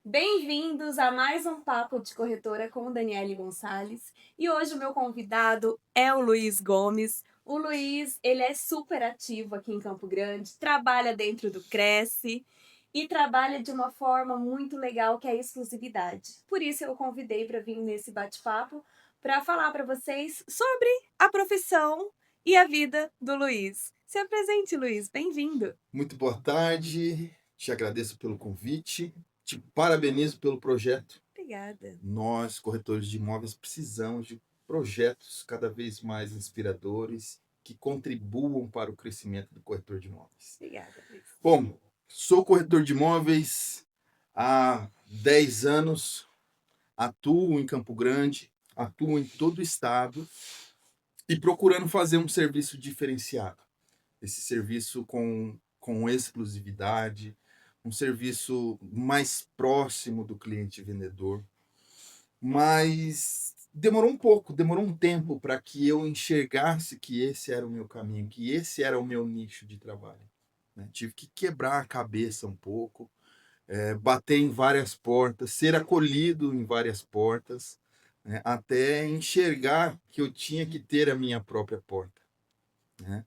Bem-vindos a mais um Papo de Corretora com Daniele Gonçalves. E hoje o meu convidado é o Luiz Gomes. O Luiz, ele é super ativo aqui em Campo Grande, trabalha dentro do Cresce e trabalha de uma forma muito legal que é a exclusividade. Por isso eu o convidei para vir nesse bate-papo para falar para vocês sobre a profissão e a vida do Luiz. Se apresente, Luiz, bem-vindo. Muito boa tarde, te agradeço pelo convite, te parabenizo pelo projeto. Obrigada. Nós, corretores de imóveis, precisamos de projetos cada vez mais inspiradores que contribuam para o crescimento do corretor de imóveis. Obrigada, Luiz. Bom, sou corretor de imóveis há 10 anos, atuo em Campo Grande, atuo em todo o estado e procurando fazer um serviço diferenciado. Esse serviço com exclusividade, um serviço mais próximo do cliente vendedor. Mas demorou um tempo para que eu enxergasse que esse era o meu caminho, que esse era o meu nicho de trabalho, né? Tive que quebrar a cabeça um pouco, bater em várias portas, ser acolhido em várias portas, né? Até enxergar que eu tinha que ter a minha própria porta, né?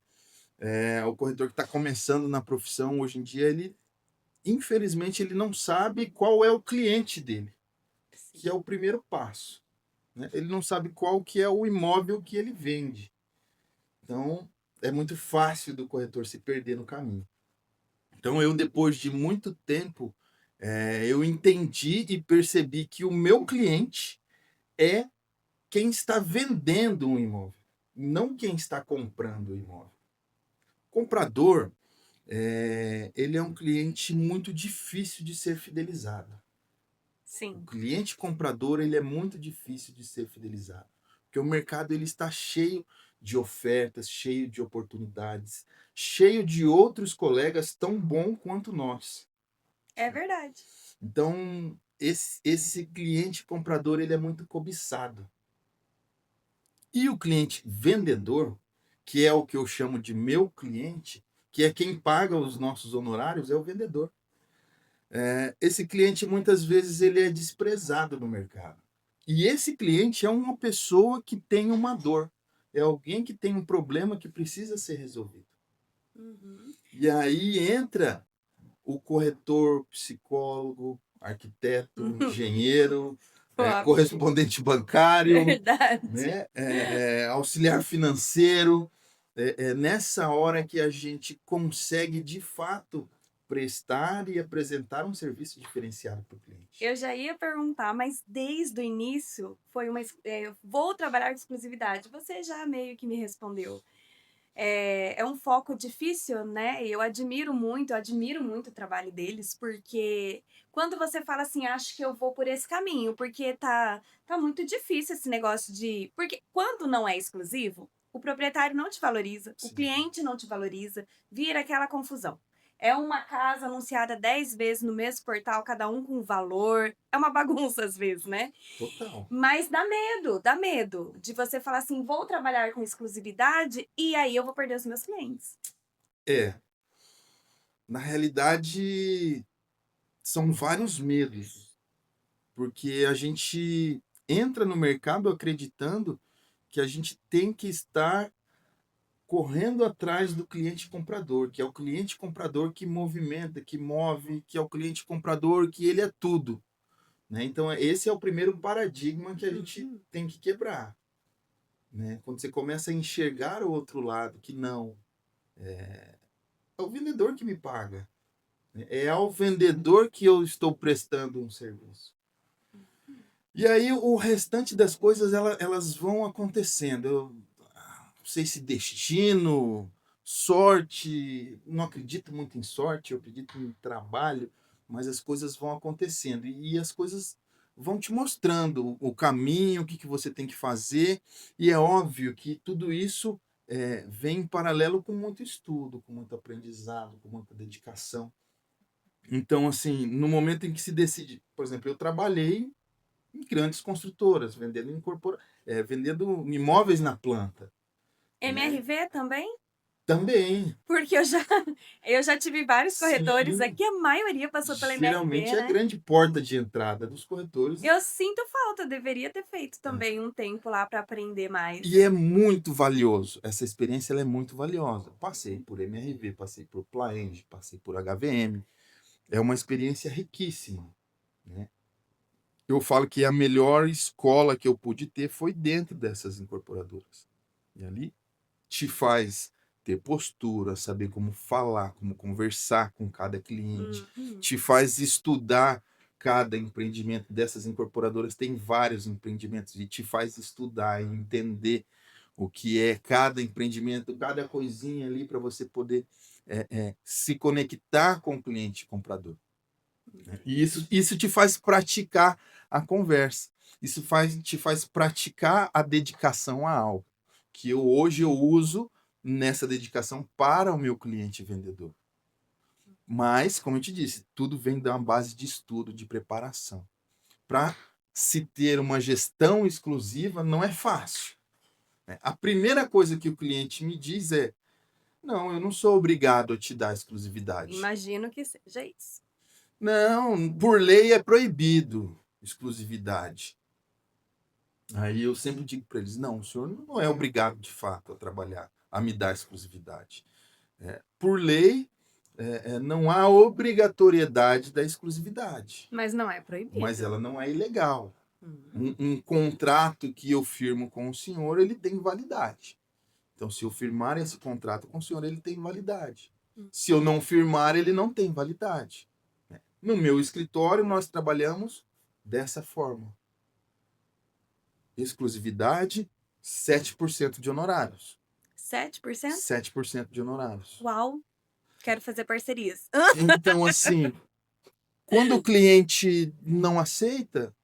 O corretor que está começando na profissão hoje em dia, ele, infelizmente, ele não sabe qual é o cliente dele, que é o primeiro passo, né? Ele não sabe qual que é o imóvel que ele vende. Então, é muito fácil do corretor se perder no caminho. Então, eu, depois de muito tempo, eu entendi e percebi que o meu cliente é quem está vendendo um imóvel, não quem está comprando o imóvel. Comprador, ele é um cliente muito difícil de ser fidelizado. O Sim. cliente comprador, ele é muito difícil de ser fidelizado, porque o mercado ele está cheio de ofertas, cheio de oportunidades, cheio de outros colegas tão bom quanto nós. É verdade. Então, esse cliente comprador, ele é muito cobiçado. E o cliente vendedor, que é o que eu chamo de meu cliente, que é quem paga os nossos honorários, é o vendedor. Esse cliente muitas vezes ele é desprezado no mercado. E esse cliente é uma pessoa que tem uma dor, é alguém que tem um problema que precisa ser resolvido. Uhum. E aí entra o corretor, psicólogo, arquiteto, engenheiro, Top. correspondente bancário, Verdade. né? Auxiliar financeiro. É nessa hora que a gente consegue de fato prestar e apresentar um serviço diferenciado para o cliente. Eu já ia perguntar, mas desde o início foi vou trabalhar com exclusividade. Você já meio que me respondeu. É um foco difícil, né? E eu admiro muito o trabalho deles, porque quando você fala assim, acho que eu vou por esse caminho, porque tá muito difícil esse negócio de. Porque quando não é exclusivo, o proprietário não te valoriza, o Sim. cliente não te valoriza, vira aquela confusão. É uma casa anunciada 10 vezes no mesmo portal, cada um com um valor. É uma bagunça às vezes, né? Total. Mas dá medo de você falar assim: vou trabalhar com exclusividade e aí eu vou perder os meus clientes. É, na realidade, são vários medos, porque a gente entra no mercado acreditando que a gente tem que estar correndo atrás do cliente comprador, que é o cliente comprador que movimenta, que move, que é o cliente comprador que ele é tudo, né? Então, esse é o primeiro paradigma que a gente Uhum. tem que quebrar, né? Quando você começa a enxergar o outro lado, que não, é o vendedor que me paga, né? É ao vendedor que eu estou prestando um serviço. E aí o restante das coisas elas vão acontecendo. Eu não sei se destino, sorte, não acredito muito em sorte, eu acredito em trabalho, mas as coisas vão acontecendo e as coisas vão te mostrando o caminho, o que você tem que fazer, e é óbvio que tudo isso vem em paralelo com muito estudo, com muito aprendizado, com muita dedicação. Então, assim, no momento em que se decide, por exemplo, eu trabalhei em grandes construtoras, vendendo imóveis na planta, né? MRV também? Também. Porque eu já tive vários corretores Sim. aqui, a maioria passou pela Geralmente MRV, é a né? grande porta de entrada dos corretores. Eu sinto falta, eu deveria ter feito também um tempo lá para aprender mais. E é muito valioso. Essa experiência ela é muito valiosa. Passei por MRV, passei por Plaenge, passei por HVM. É uma experiência riquíssima, né? Eu falo que a melhor escola que eu pude ter foi dentro dessas incorporadoras. E ali te faz ter postura, saber como falar, como conversar com cada cliente, Uhum. te faz estudar cada empreendimento dessas incorporadoras. Tem vários empreendimentos e te faz estudar e entender o que é cada empreendimento, cada coisinha ali para você poder se conectar com o cliente comprador. E isso te faz praticar a conversa. Isso te faz praticar a dedicação a algo. Que hoje eu uso nessa dedicação para o meu cliente vendedor. Mas, como eu te disse, tudo vem de uma base de estudo, de preparação. Para se ter uma gestão exclusiva não é fácil, né? A primeira coisa que o cliente me diz é: não, eu não sou obrigado a te dar exclusividade. Imagino que seja isso. Não, por lei é proibido exclusividade. Aí eu sempre digo para eles: não, o senhor não é obrigado de fato a trabalhar, a me dar exclusividade. Por lei, não há obrigatoriedade da exclusividade, Mas não é proibido. mas ela não é ilegal. Uhum. Um contrato que eu firmo com o senhor, ele tem validade. Então, se eu firmar esse contrato com o senhor, ele tem validade. Se eu não firmar, ele não tem validade. No meu escritório, nós trabalhamos dessa forma. Exclusividade, 7% de honorários. 7%? 7% de honorários. Uau! Quero fazer parcerias. Então, assim, quando o cliente não aceita,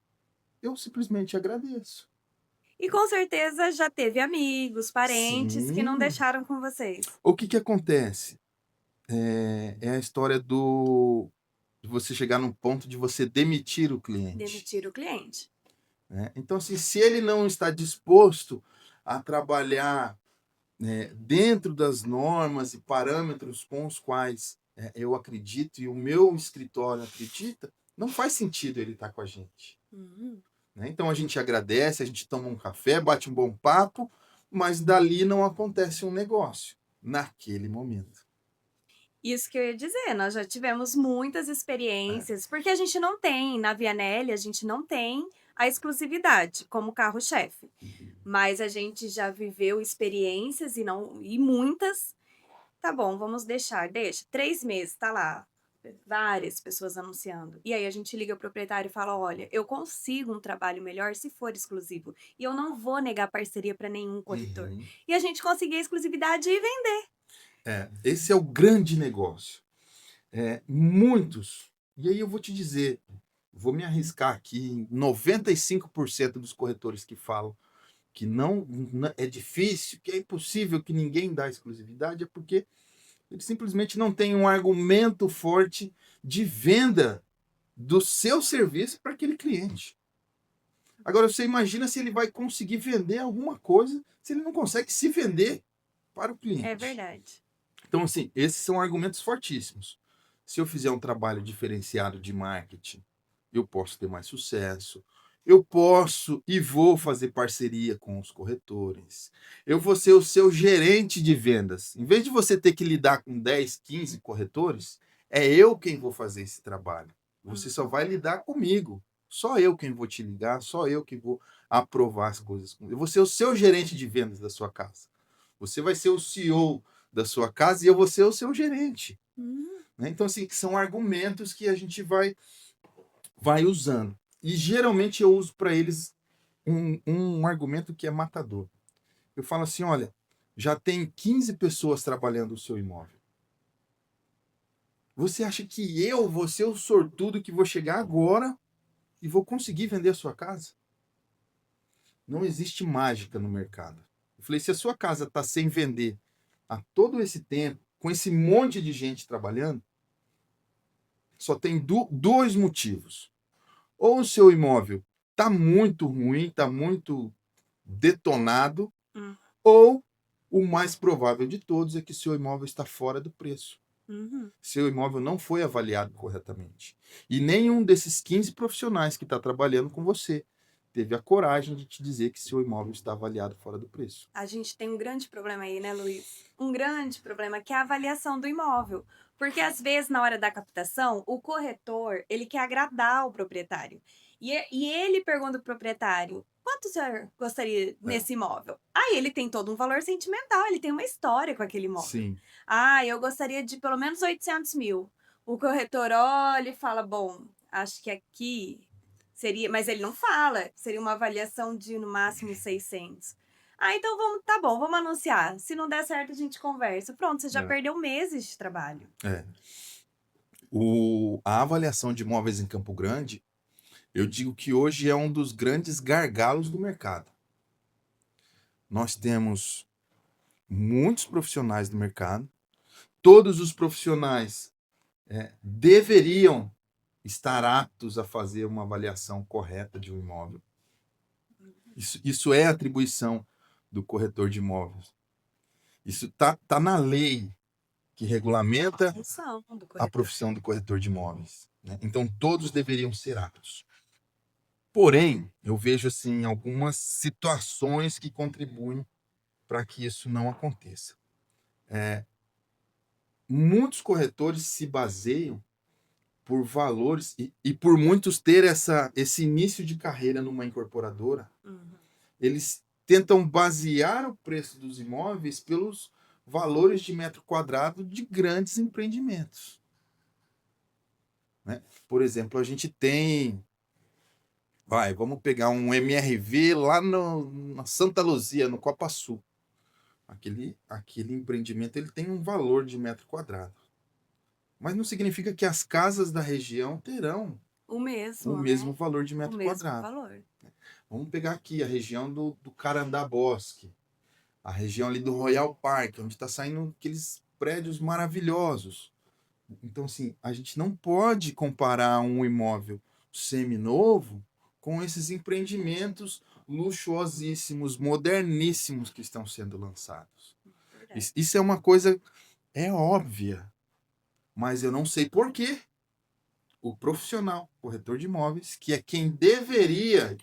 eu simplesmente agradeço. E com certeza já teve amigos, parentes que não Sim. deixaram com vocês. O que acontece? É a história de você chegar num ponto de você demitir o cliente. Demitir o cliente. Né? Então, assim, se ele não está disposto a trabalhar, né, dentro das normas e parâmetros com os quais eu acredito e o meu escritório acredita, não faz sentido ele estar com a gente. Uhum. Né? Então a gente agradece, a gente toma um café, bate um bom papo, mas dali não acontece um negócio naquele momento. Isso que eu ia dizer, nós já tivemos muitas experiências, porque a gente não tem, na Vianelli, a gente não tem a exclusividade como carro-chefe. Mas a gente já viveu experiências e muitas. Tá bom, vamos deixa. 3 meses, tá lá. Várias pessoas anunciando. E aí a gente liga pro proprietário e fala: olha, eu consigo um trabalho melhor se for exclusivo. E eu não vou negar parceria para nenhum corretor. Uhum. E a gente conseguir a exclusividade e vender. Esse é o grande negócio. Muitos, e aí eu vou te dizer, vou me arriscar aqui, 95% dos corretores que falam que não é difícil, que é impossível, que ninguém dá exclusividade, é porque ele simplesmente não tem um argumento forte de venda do seu serviço para aquele cliente. Agora, você imagina se ele vai conseguir vender alguma coisa se ele não consegue se vender para o cliente. É verdade. Então, assim, esses são argumentos fortíssimos. Se eu fizer um trabalho diferenciado de marketing, eu posso ter mais sucesso. Eu posso e vou fazer parceria com os corretores. Eu vou ser o seu gerente de vendas. Em vez de você ter que lidar com 10, 15 corretores, é eu quem vou fazer esse trabalho. Você só vai lidar comigo. Só eu quem vou te ligar, só eu que vou aprovar as coisas. Eu vou ser o seu gerente de vendas da sua casa. Você vai ser o CEO da sua casa e eu vou ser o seu gerente. Né? Então, assim, são argumentos que a gente vai usando. E geralmente eu uso para eles um argumento que é matador. Eu falo assim: olha, já tem 15 pessoas trabalhando o seu imóvel. Você acha que eu vou ser o sortudo que vou chegar agora e vou conseguir vender a sua casa? Não existe mágica no mercado. Eu falei: se a sua casa está sem vender há todo esse tempo, com esse monte de gente trabalhando, só tem dois motivos. Ou o seu imóvel está muito ruim, está muito detonado, ou O mais provável de todos é que seu imóvel está fora do preço. Uhum. Seu imóvel não foi avaliado corretamente. E nenhum desses 15 profissionais que está trabalhando com você teve a coragem de te dizer que seu imóvel está avaliado fora do preço. A gente tem um grande problema aí, né, Luiz? Um grande problema que é a avaliação do imóvel. Porque às vezes, na hora da captação, o corretor, ele quer agradar o proprietário. E ele pergunta pro proprietário, quanto o senhor gostaria nesse imóvel? Aí ele tem todo um valor sentimental, ele tem uma história com aquele imóvel. Sim. Ah, eu gostaria de pelo menos 800 mil. O corretor olha e fala, bom, acho que aqui seria... Mas ele não fala, seria uma avaliação de no máximo 600. Ah, então vamos, tá bom, vamos anunciar. Se não der certo, a gente conversa. Pronto, você já É. perdeu meses de trabalho. A avaliação de imóveis em Campo Grande, eu digo que hoje é um dos grandes gargalos do mercado. Nós temos muitos profissionais do mercado, todos os profissionais deveriam estar aptos a fazer uma avaliação correta de um imóvel. Isso é atribuição do corretor de imóveis. Isso tá na lei que regulamenta Função do a corretor. profissão do corretor de imóveis, né? Então, todos deveriam ser aptos. Porém, eu vejo assim algumas situações que contribuem para que isso não aconteça. Muitos corretores se baseiam por valores e por muitos ter esse início de carreira numa incorporadora, Uhum. eles tentam basear o preço dos imóveis pelos valores de metro quadrado de grandes empreendimentos, né? Por exemplo, a gente tem... vamos pegar um MRV lá na Santa Luzia, no Copa Sul. Aquele empreendimento ele tem um valor de metro quadrado. Mas não significa que as casas da região terão O mesmo, o né? mesmo valor de O metro mesmo quadrado. valor. Vamos pegar aqui a região do Carandá Bosque, a região ali do Royal Park, onde está saindo aqueles prédios maravilhosos. Então, assim, a gente não pode comparar um imóvel seminovo com esses empreendimentos luxuosíssimos, moderníssimos que estão sendo lançados. Verdade. Isso é uma coisa óbvia, mas eu não sei por quê. O profissional, corretor de imóveis, que é quem deveria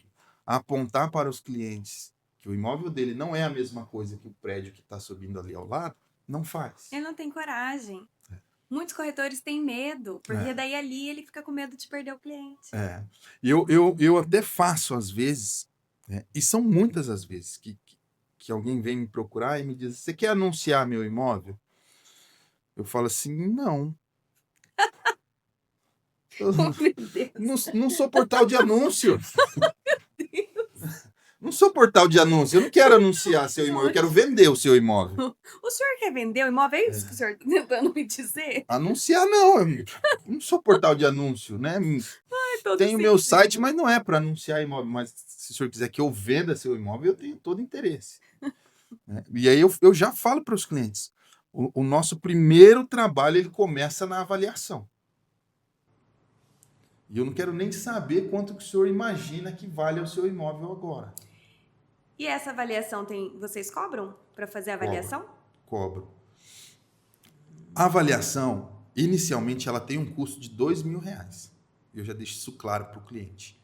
apontar para os clientes que o imóvel dele não é a mesma coisa que o prédio que está subindo ali ao lado, não faz. Ele não tem coragem. Muitos corretores têm medo, porque daí ali ele fica com medo de perder o cliente. E eu até faço às vezes, né, e são muitas as vezes que alguém vem me procurar e me diz: você quer anunciar meu imóvel? Eu falo assim: não. Eu Oh, meu Deus. não sou portal de anúncio. Não sou portal de anúncio. Eu não quero anunciar seu imóvel, eu quero vender o seu imóvel. O senhor quer vender o imóvel? É isso que o senhor está tentando me dizer? Anunciar não, eu não sou portal de anúncio, né? Tenho meu site, mas não é para anunciar imóvel. Mas se o senhor quiser que eu venda seu imóvel, eu tenho todo interesse, né? E aí eu já falo para os clientes, o nosso primeiro trabalho ele começa na avaliação. E eu não quero nem saber quanto que o senhor imagina que vale o seu imóvel agora. E essa avaliação vocês cobram para fazer a avaliação? Cobro. A avaliação, inicialmente, ela tem um custo de R$2.000. Eu já deixo isso claro para o cliente.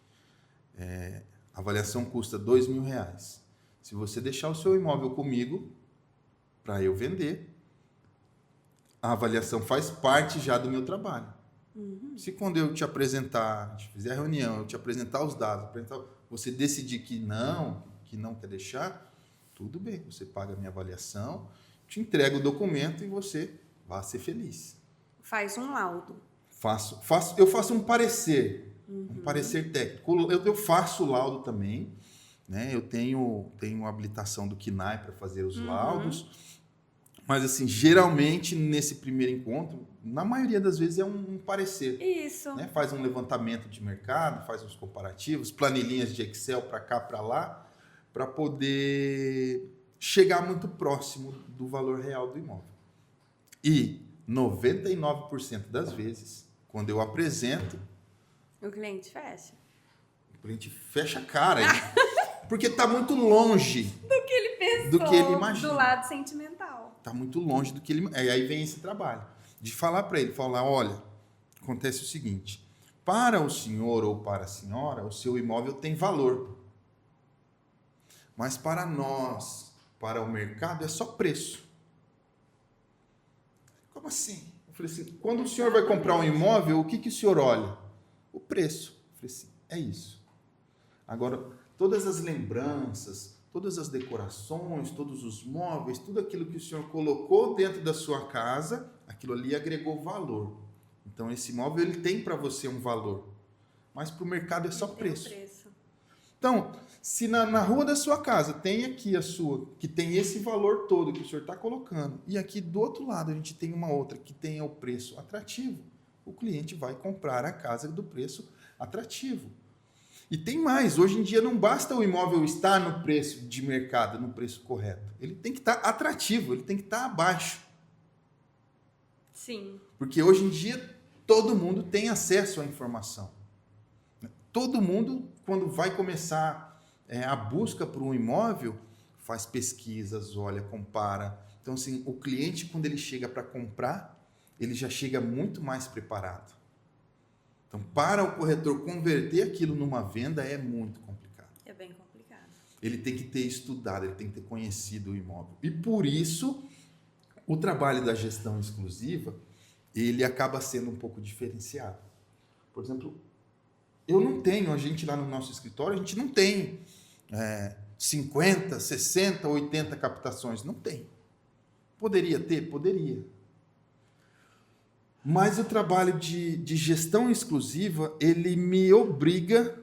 A avaliação custa R$2.000. Se você deixar o seu imóvel comigo, para eu vender, a avaliação faz parte já do meu trabalho. Se quando eu te apresentar, a gente fizer a reunião, eu te apresentar os dados, você decidir que não quer deixar, tudo bem, você paga a minha avaliação, te entrego o documento e você vai ser feliz. Faz um laudo. Eu faço um parecer, um parecer técnico. Eu faço o laudo também, né? Eu tenho habilitação do CNAE para fazer os laudos. Mas, assim, geralmente, nesse primeiro encontro, na maioria das vezes é um parecer. Isso. Né? Faz um levantamento de mercado, faz uns comparativos, planilhinhas de Excel para cá, para lá, para poder chegar muito próximo do valor real do imóvel. E 99% das vezes, quando eu apresento, o cliente fecha. O cliente fecha a cara, porque está muito longe do que ele do que ele do imagina. lado sentimental. Está muito longe do que ele... Aí vem esse trabalho de falar para ele, falar, olha, acontece o seguinte, para o senhor ou para a senhora, o seu imóvel tem valor. Mas para nós, para o mercado, é só preço. Como assim? Eu falei assim, quando o senhor vai comprar um imóvel, o que o senhor olha? O preço. Eu falei assim, é isso. Agora, todas as lembranças, todas as decorações, todos os móveis, tudo aquilo que o senhor colocou dentro da sua casa, aquilo ali agregou valor. Então, esse imóvel ele tem para você um valor. Mas para o mercado é só preço. Então, se na rua da sua casa tem aqui a sua, que tem esse valor todo que o senhor está colocando, e aqui do outro lado a gente tem uma outra que tem o preço atrativo, o cliente vai comprar a casa do preço atrativo. E tem mais, hoje em dia não basta o imóvel estar no preço de mercado, no preço correto. Ele tem que estar atrativo, ele tem que estar abaixo. Sim. Porque hoje em dia todo mundo tem acesso à informação. Todo mundo, quando vai começar a busca por um imóvel, faz pesquisas, olha, compara. Então, assim, o cliente, quando ele chega para comprar, ele já chega muito mais preparado. Então, para o corretor converter aquilo numa venda é muito complicado. É bem complicado. Ele tem que ter estudado, ele tem que ter conhecido o imóvel. E por isso, o trabalho da gestão exclusiva, ele acaba sendo um pouco diferenciado. Por exemplo, eu não tenho, a gente lá no nosso escritório, a gente não tem 50, 60, 80 captações. Não tem. Poderia ter? Poderia. Mas o trabalho de gestão exclusiva, ele me obriga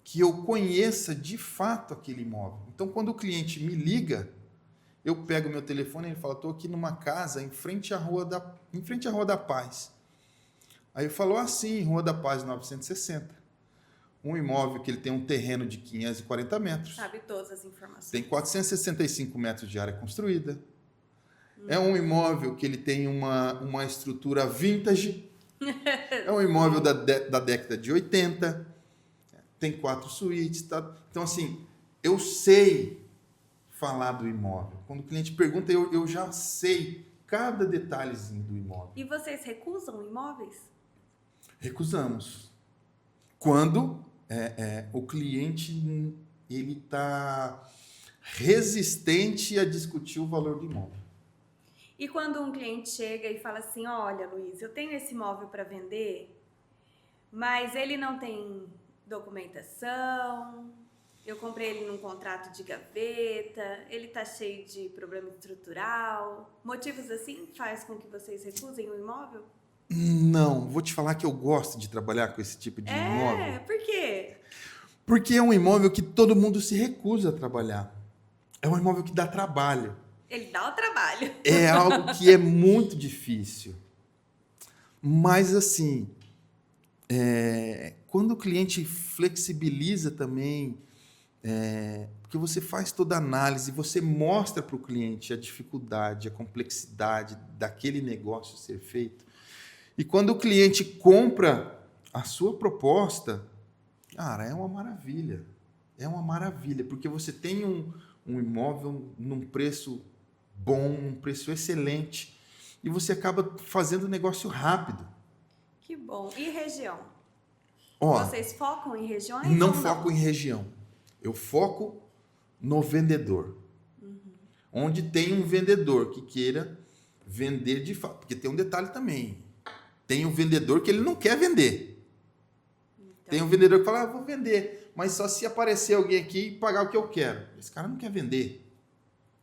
que eu conheça de fato aquele imóvel. Então, quando o cliente me liga, eu pego meu telefone e ele fala, estou aqui numa casa em frente à Rua da Paz. Aí eu falo, sim, Rua da Paz 960. Um imóvel que ele tem um terreno de 540 metros. Sabe todas as informações. Tem 465 metros de área construída. É um imóvel que ele tem uma estrutura vintage. É um imóvel da década de 80. Tem 4 suítes. Tá? Então, assim, eu sei falar do imóvel. Quando o cliente pergunta, eu já sei cada detalhezinho do imóvel. E vocês recusam imóveis? Recusamos. Quando o cliente ele está resistente a discutir o valor do imóvel. E quando um cliente chega e fala assim, olha, Luiz, eu tenho esse imóvel para vender, mas ele não tem documentação, eu comprei ele num contrato de gaveta, ele está cheio de problema estrutural, motivos assim faz com que vocês recusem o imóvel? Não, vou te falar que eu gosto de trabalhar com esse tipo de imóvel. Por quê? Porque é um imóvel que todo mundo se recusa a trabalhar. É um imóvel que dá trabalho. Ele dá o trabalho. É algo que é muito difícil. Mas, assim, quando o cliente flexibiliza também, porque você faz toda a análise, você mostra para o cliente a dificuldade, a complexidade daquele negócio ser feito. E quando o cliente compra a sua proposta, cara, é uma maravilha. É uma maravilha, porque você tem um imóvel num preço bom, num preço excelente, e você acaba fazendo o negócio rápido. Que bom. E região? Ó, vocês focam em regiões? Não foco em região. Eu foco no vendedor. Onde tem um vendedor que queira vender de fato. Porque tem um detalhe também. Tem um vendedor que ele não quer vender. Então, tem um vendedor que fala, vou vender, mas só se aparecer alguém aqui e pagar o que eu quero. Esse cara não quer vender.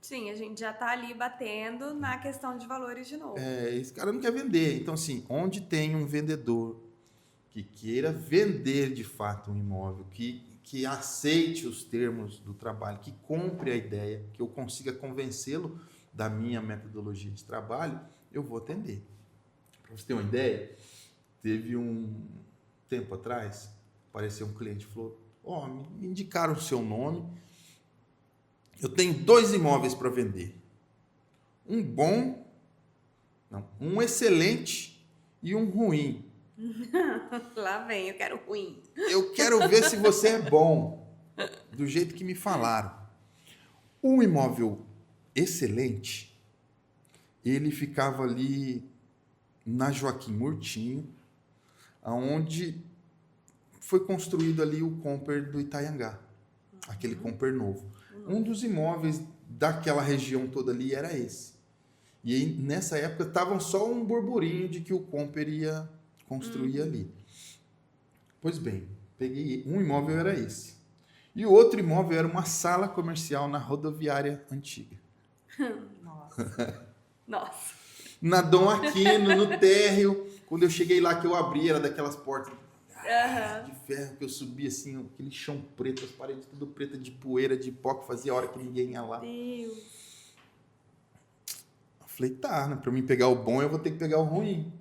Sim, a gente já está ali batendo na questão de valores de novo. Esse cara não quer vender. Então, assim, onde tem um vendedor que queira vender de fato um imóvel, que aceite os termos do trabalho, que compre a ideia, que eu consiga convencê-lo da minha metodologia de trabalho, eu vou atender. Para você ter uma ideia, teve um tempo atrás, apareceu um cliente e falou, me indicaram o seu nome, eu tenho 2 imóveis para vender. Um excelente e um ruim. Lá vem, eu quero ruim. Eu quero ver se você é bom, do jeito que me falaram. Um imóvel excelente, ele ficava ali na Joaquim Murtinho, aonde foi construído ali o Comper do Itanhangá, aquele Comper novo. Um dos imóveis daquela região toda ali era esse. E aí, nessa época estavam só um burburinho de que o Comper ia construir ali. Pois bem, peguei um imóvel, era esse. E o outro imóvel era uma sala comercial na rodoviária antiga. Nossa. Na Dom Aquino, no térreo. Quando eu cheguei lá, que eu abri, era daquelas portas de ferro, que eu subi assim, aquele chão preto, as paredes tudo pretas de poeira, de pó, que fazia hora que ninguém ia lá. Deus. Eu falei, tá, né? Pra mim pegar o bom, eu vou ter que pegar o ruim.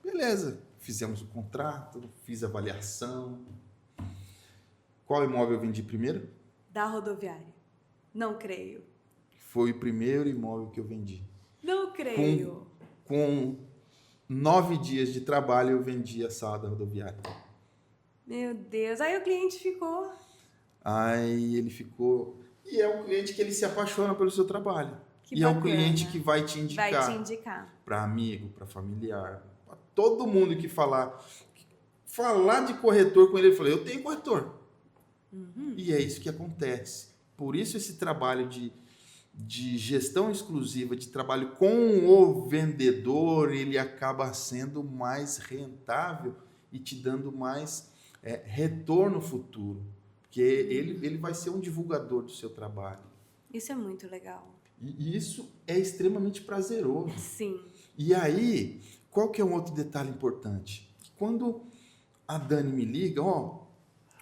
Beleza. Fizemos o contrato, fiz a avaliação. Qual imóvel eu vendi primeiro? Da rodoviária. Não creio. Foi o primeiro imóvel que eu vendi. Não creio. Com 9 dias de trabalho, eu vendi a sala da rodoviária. Meu Deus. Aí o cliente ficou... Aí ele ficou... E é um cliente que ele se apaixona pelo seu trabalho. Que e bacana. É um cliente que vai te indicar. Vai te indicar. Para amigo, para familiar. Para todo mundo que falar. Falar de corretor com ele, eu falei, eu tenho corretor. E é isso que acontece. Por isso esse trabalho de gestão exclusiva, de trabalho com o vendedor, ele acaba sendo mais rentável e te dando mais retorno futuro. Porque ele vai ser um divulgador do seu trabalho. Isso é muito legal. E isso é extremamente prazeroso. Sim. E aí, qual que é um outro detalhe importante? Quando a Dani me liga,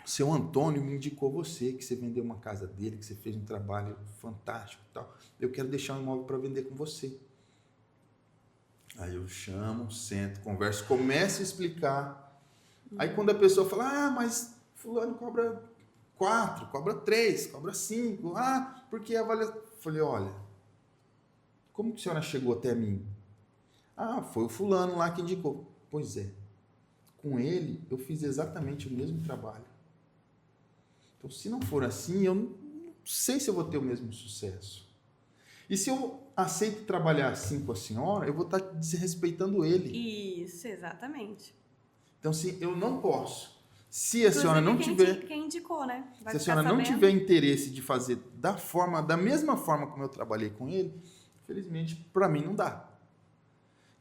seu Antônio me indicou você, que você vendeu uma casa dele, que você fez um trabalho fantástico e tal. Eu quero deixar um imóvel para vender com você. Aí eu chamo, sento, converso, começo a explicar. Aí quando a pessoa fala, mas fulano cobra 4, cobra 3, cobra 5, porque avaliação... Falei, olha, como que a senhora chegou até mim? Foi o fulano lá que indicou. Pois é, com ele eu fiz exatamente o mesmo trabalho. Então, se não for assim, eu não sei se eu vou ter o mesmo sucesso. E se eu aceito trabalhar assim com a senhora, eu vou estar desrespeitando ele. Isso, exatamente. Então, assim, eu não posso. Se a senhora não tiver... Quem indicou, né? Se a senhora não tiver interesse de fazer da mesma forma como eu trabalhei com ele, infelizmente, para mim não dá.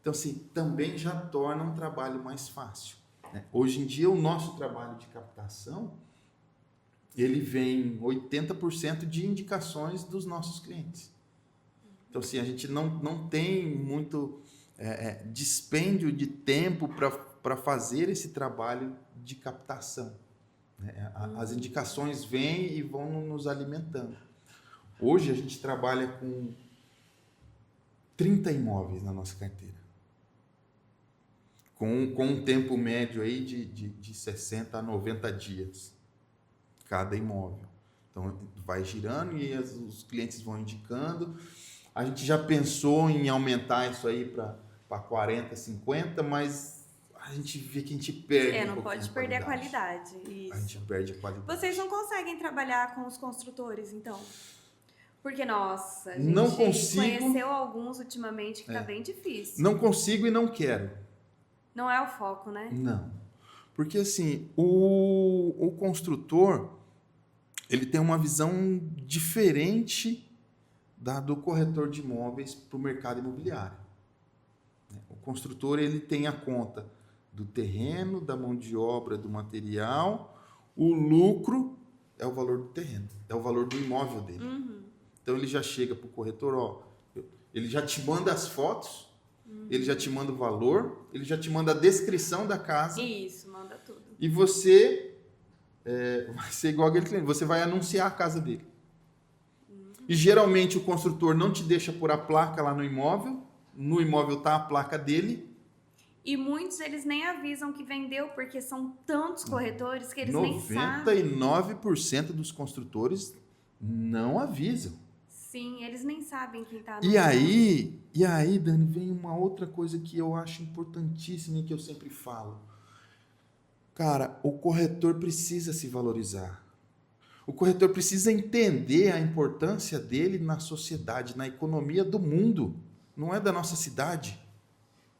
Então, assim, também já torna um trabalho mais fácil, né? Hoje em dia, o nosso trabalho de captação, ele vem 80% de indicações dos nossos clientes. Então, assim, a gente não tem muito dispêndio de tempo para fazer esse trabalho de captação, né? As indicações vêm e vão nos alimentando. Hoje, a gente trabalha com 30 imóveis na nossa carteira. Com um tempo médio aí de 60 a 90 dias. Cada imóvel. Então, vai girando e os clientes vão indicando. A gente já pensou em aumentar isso aí para 40, 50, mas a gente vê que a gente perde não pode perder a qualidade. Isso. A gente perde a qualidade. Vocês não conseguem trabalhar com os construtores, então? Porque, nossa, a gente não consigo, conheceu alguns ultimamente que tá bem difícil. Não consigo e não quero. Não é o foco, né? Não. Porque, assim, o construtor... ele tem uma visão diferente do corretor de imóveis para o mercado imobiliário. O construtor ele tem a conta do terreno, da mão de obra, do material, o lucro é o valor do terreno, é o valor do imóvel dele. Então ele já chega para o corretor, ele já te manda as fotos, ele já te manda o valor, ele já te manda a descrição da casa. Isso, manda tudo. E você... vai ser igual aquele cliente, você vai anunciar a casa dele. E geralmente o construtor não te deixa pôr a placa lá no imóvel está a placa dele. E muitos eles nem avisam que vendeu, porque são tantos corretores que eles nem sabem. 99% dos construtores não avisam. Sim, eles nem sabem quem está E aí, Dani, vem uma outra coisa que eu acho importantíssima e que eu sempre falo. Cara, o corretor precisa se valorizar. O corretor precisa entender a importância dele na sociedade, na economia do mundo. Não é da nossa cidade.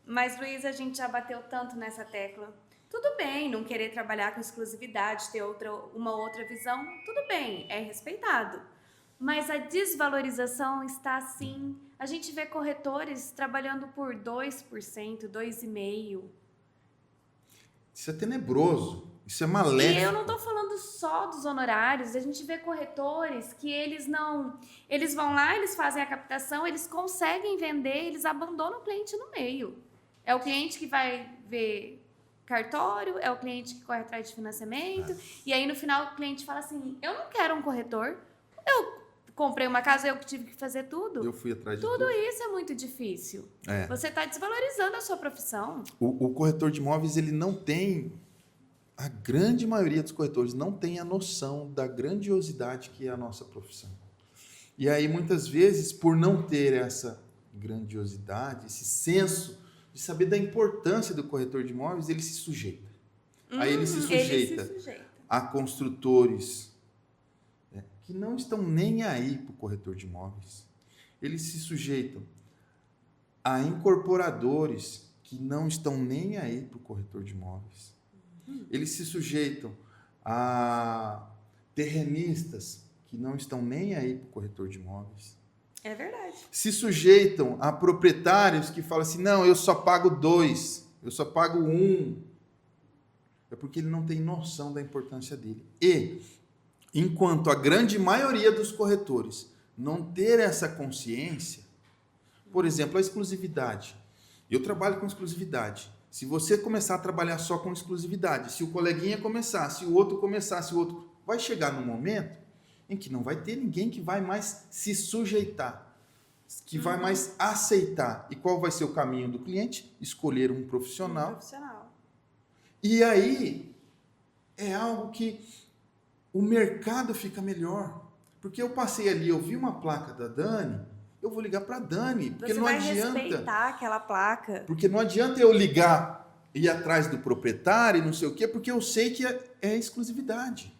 Mas, Luiz, a gente já bateu tanto nessa tecla. Tudo bem não querer trabalhar com exclusividade, ter uma outra visão, tudo bem, é respeitado. Mas a desvalorização está assim. A gente vê corretores trabalhando por 2%, 2,5%. Isso é tenebroso. Isso é E maléfico. eu não estou falando só dos honorários, a gente vê corretores que eles não. Eles vão lá, eles fazem a captação, eles conseguem vender, eles abandonam o cliente no meio. É o cliente que vai ver cartório, é o cliente que corre atrás de financiamento, e aí no final o cliente fala assim: eu não quero um corretor, eu comprei uma casa, eu que tive que fazer tudo. Eu fui atrás de Tudo isso é muito difícil. É. Você está desvalorizando a sua profissão. O corretor de imóveis, ele não tem, a grande maioria dos corretores não tem a noção da grandiosidade que é a nossa profissão. E aí, muitas vezes, por não ter essa grandiosidade, esse senso de saber da importância do corretor de imóveis, ele se sujeita. Aí ele se sujeita a construtores, né, que não estão nem aí para o corretor de imóveis. Eles se sujeitam a incorporadores que não estão nem aí para o corretor de imóveis. Eles se sujeitam a terrenistas que não estão nem aí para o corretor de imóveis. É verdade. Se sujeitam a proprietários que falam assim: não, eu só pago 2, eu só pago 1. É porque ele não tem noção da importância dele. E, enquanto a grande maioria dos corretores não ter essa consciência, por exemplo, a exclusividade. Eu trabalho com exclusividade. Se você começar a trabalhar só com exclusividade, se o coleguinha começar, se o outro começar, se o outro... vai chegar num momento em que não vai ter ninguém que vai mais se sujeitar, que vai mais aceitar. E qual vai ser o caminho do cliente? Escolher um profissional. E aí é algo que o mercado fica melhor. Porque eu passei ali, eu vi uma placa da Dani, eu vou ligar para a Dani, porque Você não vai adianta. respeitar aquela placa. Porque não adianta eu ligar e ir atrás do proprietário e não sei o quê, porque eu sei que é exclusividade.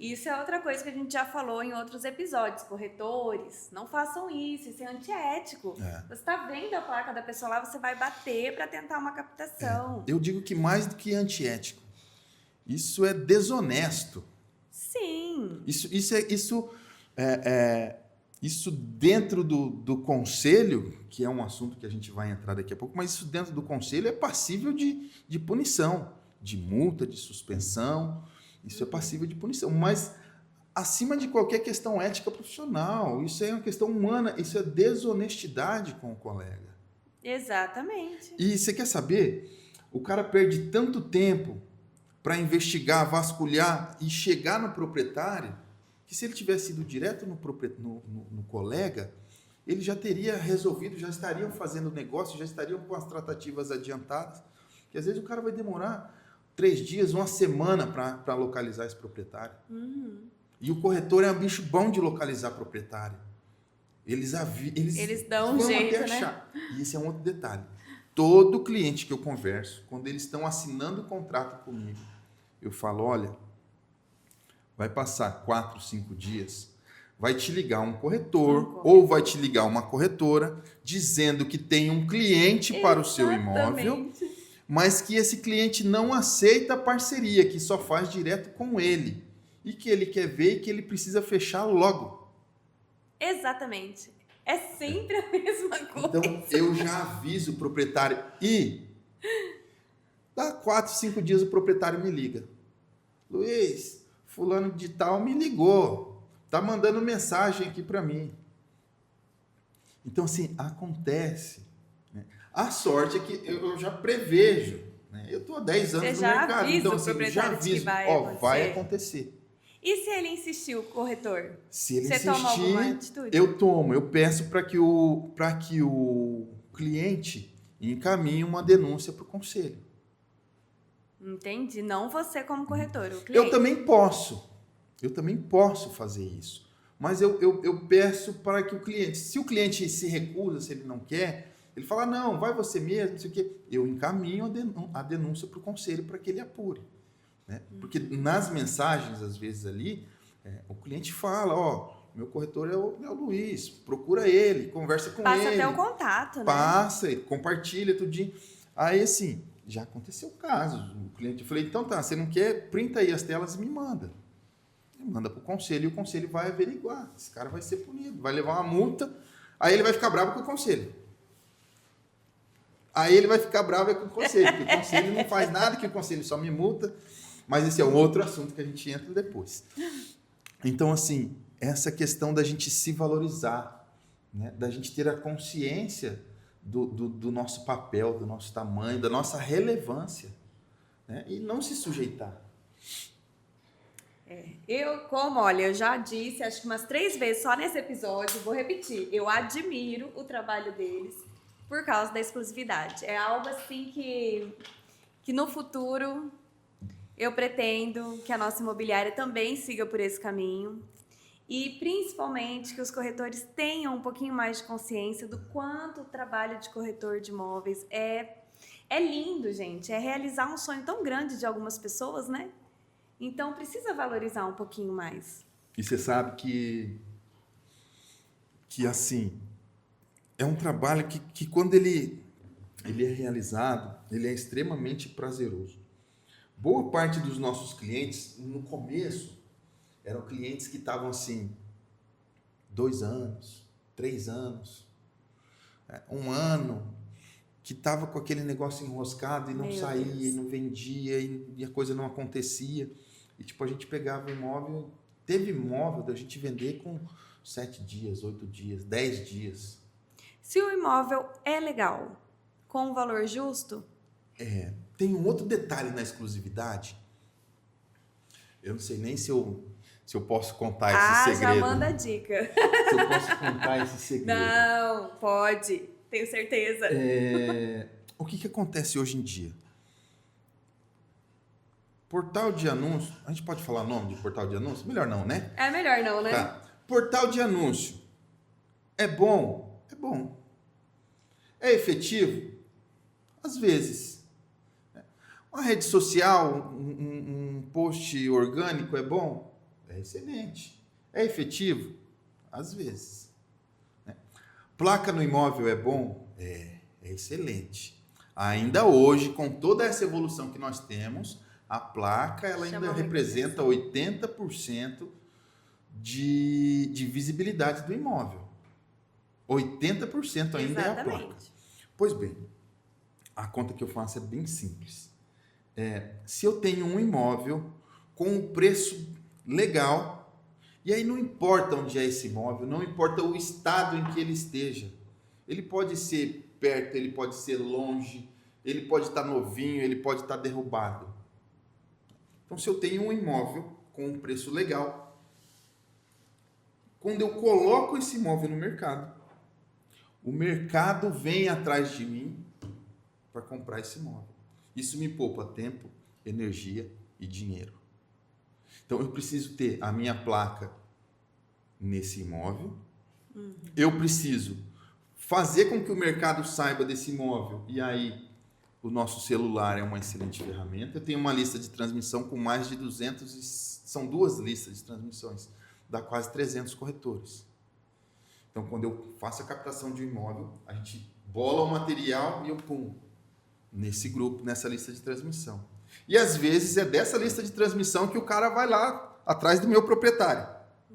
Isso é outra coisa que a gente já falou em outros episódios. Corretores, não façam isso é antiético. Você está vendo a placa da pessoa lá, você vai bater para tentar uma captação. Eu digo que mais do que antiético, isso é desonesto. Sim. Isso dentro do conselho, que é um assunto que a gente vai entrar daqui a pouco, mas isso dentro do conselho é passível de punição, de multa, de suspensão. Isso é passível de punição, mas acima de qualquer questão ética profissional, isso é uma questão humana, isso é desonestidade com o colega. Exatamente. E você quer saber? O cara perde tanto tempo para investigar, vasculhar e chegar no proprietário, que se ele tivesse ido direto no colega, ele já teria resolvido, já estariam fazendo negócio, já estariam com as tratativas adiantadas, que às vezes o cara vai demorar 3 dias, 1 semana para localizar esse proprietário. E o corretor é um bicho bom de localizar proprietário. Eles dão um jeito, até achar. E esse é um outro detalhe. Todo cliente que eu converso, quando eles estão assinando o contrato comigo, eu falo: olha, vai passar 4, 5 dias, vai te ligar um corretor ou vai te ligar uma corretora dizendo que tem um cliente para o seu imóvel, mas que esse cliente não aceita a parceria, que só faz direto com ele. E que ele quer ver e que ele precisa fechar logo. Exatamente. É sempre a mesma coisa. Então, eu já aviso o proprietário. E dá 4, 5 dias o proprietário me liga. Luiz, fulano de tal me ligou. Tá mandando mensagem aqui para mim. Então, assim, acontece. A sorte é que eu já prevejo, né? Eu estou há 10 anos no mercado, então assim, eu já aviso, vai acontecer. E se ele insistir, o corretor? Se ele insistir, toma alguma atitude? eu peço para que o cliente encaminhe uma denúncia para o conselho. Entendi, não você como corretor, o cliente. Eu também posso fazer isso, mas eu peço para que o cliente, se o cliente se recusa, se ele não quer, ele fala: não, vai você mesmo, não sei o quê. Eu encaminho a denúncia para o conselho para que ele apure. Né? Porque nas mensagens, às vezes ali, cliente fala, ó, meu corretor é o Luiz, procura ele, conversa com Passa ele. até o contato, né? Passa, ele compartilha tudinho. Aí, assim, já aconteceu casos. O cliente, eu falei, então tá, você não quer? Printa aí as telas e me manda. Me manda pro conselho e o conselho vai averiguar. Esse cara vai ser punido, vai levar uma multa, aí ele vai ficar bravo com o conselho. Aí ele vai ficar bravo com o conselho, porque o conselho não faz nada, que o conselho só me multa. Mas esse é um outro assunto que a gente entra depois. Então, assim, essa questão da gente se valorizar, né? Da gente ter a consciência do nosso papel, do nosso tamanho, da nossa relevância, né? E não se sujeitar. Olha, eu já disse, acho que umas 3 vezes só nesse episódio, vou repetir, eu admiro o trabalho deles por causa da exclusividade. É algo assim que no futuro eu pretendo que a nossa imobiliária também siga por esse caminho e principalmente que os corretores tenham um pouquinho mais de consciência do quanto o trabalho de corretor de imóveis é lindo, gente. É realizar um sonho tão grande de algumas pessoas, né? Então precisa valorizar um pouquinho mais. E você sabe que assim, é um trabalho que quando ele é realizado, ele é extremamente prazeroso. Boa parte dos nossos clientes, no começo, eram clientes que estavam assim, 2 anos, 3 anos, 1 ano, que estava com aquele negócio enroscado e não saía, e não vendia, e a coisa não acontecia. E tipo, a gente pegava o imóvel, teve imóvel da gente vender com 7 dias, 8 dias, 10 dias. Se o imóvel é legal, com um valor justo... Tem um outro detalhe na exclusividade. Eu não sei nem se eu posso contar esse segredo. Já manda a dica. Se eu posso contar esse segredo. Não, pode. Tenho certeza. O que acontece hoje em dia? Portal de anúncio. A gente pode falar nome de portal de anúncio? Melhor não, né? É melhor não, né? Tá. Portal de anúncio. É bom? É bom. É efetivo? Às vezes. Uma rede social, um post orgânico é bom? É excelente. É efetivo? Às vezes. Placa no imóvel é bom? É excelente. Ainda hoje, com toda essa evolução que nós temos, a placa ela ainda representa 80% de visibilidade do imóvel. 80% ainda é a placa. Pois bem, a conta que eu faço é bem simples. Se eu tenho um imóvel com um preço legal, e aí não importa onde é esse imóvel, não importa o estado em que ele esteja. Ele pode ser perto, ele pode ser longe, ele pode estar novinho, ele pode estar derrubado. Então, se eu tenho um imóvel com um preço legal, quando eu coloco esse imóvel no mercado, o mercado vem atrás de mim para comprar esse imóvel. Isso me poupa tempo, energia e dinheiro. Então, eu preciso ter a minha placa nesse imóvel. Eu preciso fazer com que o mercado saiba desse imóvel. E aí, o nosso celular é uma excelente ferramenta. Eu tenho uma lista de transmissão com mais de 200... São 2 listas de transmissões. Dá quase 300 corretores. Então, quando eu faço a captação de um imóvel, a gente bola o material e eu pum. Nesse grupo, nessa lista de transmissão. E às vezes é dessa lista de transmissão que o cara vai lá atrás do meu proprietário.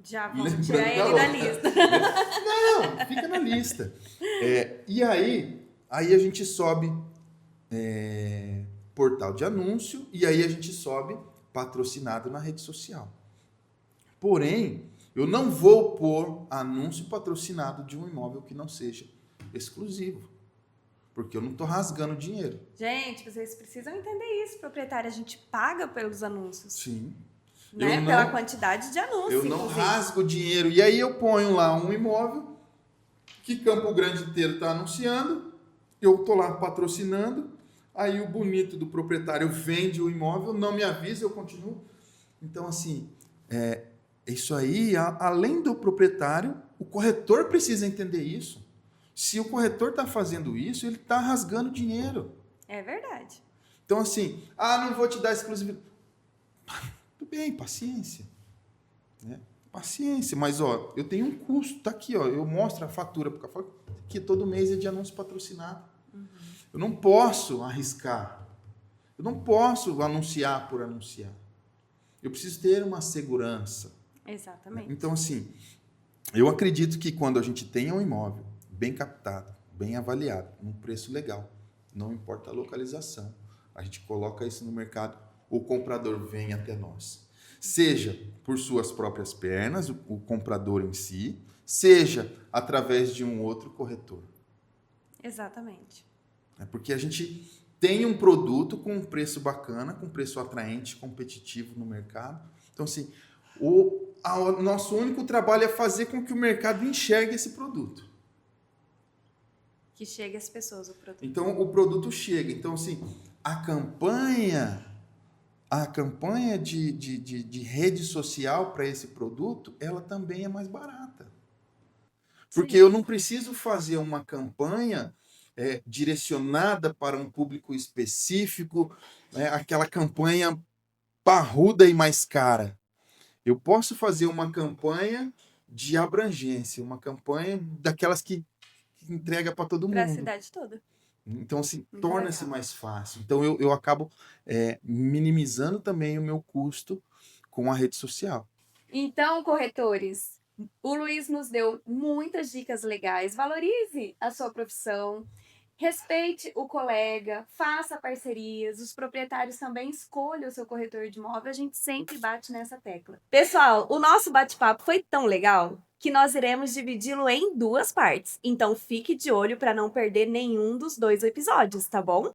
Já vamos tirar ele da lista. Não, fica na lista. E aí a gente sobe portal de anúncio e aí a gente sobe patrocinado na rede social. Porém, eu não vou pôr anúncio patrocinado de um imóvel que não seja exclusivo. Porque eu não estou rasgando dinheiro. Gente, vocês precisam entender isso, proprietário. A gente paga pelos anúncios. Sim. Né? Pela quantidade de anúncios. Eu não rasgo dinheiro. E aí eu ponho lá um imóvel que Campo Grande inteiro está anunciando. Eu estou lá patrocinando. Aí o bonito do proprietário vende o imóvel, não me avisa, eu continuo. Então, assim, isso aí, além do proprietário, o corretor precisa entender isso. Se o corretor está fazendo isso, ele está rasgando dinheiro. É verdade. Então, assim, não vou te dar exclusividade. Tudo bem, paciência. Né? Paciência, mas ó, eu tenho um custo, tá aqui, ó, eu mostro a fatura, porque que todo mês é de anúncio patrocinado. Eu não posso arriscar. Eu não posso anunciar por anunciar. Eu preciso ter uma segurança. Exatamente. Então, assim, eu acredito que quando a gente tenha um imóvel bem captado, bem avaliado, num preço legal, não importa a localização, a gente coloca isso no mercado, o comprador vem até nós. Seja por suas próprias pernas, o comprador em si, seja através de um outro corretor. Exatamente. Porque a gente tem um produto com um preço bacana, com um preço atraente, competitivo no mercado. Então, assim, o nosso único trabalho é fazer com que o mercado enxergue esse produto. Que chegue às pessoas o produto. Então, o produto chega. Então, assim, a campanha de rede social para esse produto, ela também é mais barata. Porque eu não preciso fazer uma campanha direcionada para um público específico, aquela campanha parruda e mais cara. Eu posso fazer uma campanha de abrangência, uma campanha daquelas que entrega para todo mundo. Para a cidade toda. Então, assim, torna-se mais fácil. Então, eu acabo minimizando também o meu custo com a rede social. Então, corretores, o Luiz nos deu muitas dicas legais. Valorize a sua profissão, respeite o colega, faça parcerias, os proprietários também escolham o seu corretor de imóvel, a gente sempre bate nessa tecla. Pessoal, o nosso bate-papo foi tão legal que nós iremos dividi-lo em 2 partes. Então fique de olho para não perder nenhum dos 2 episódios, tá bom?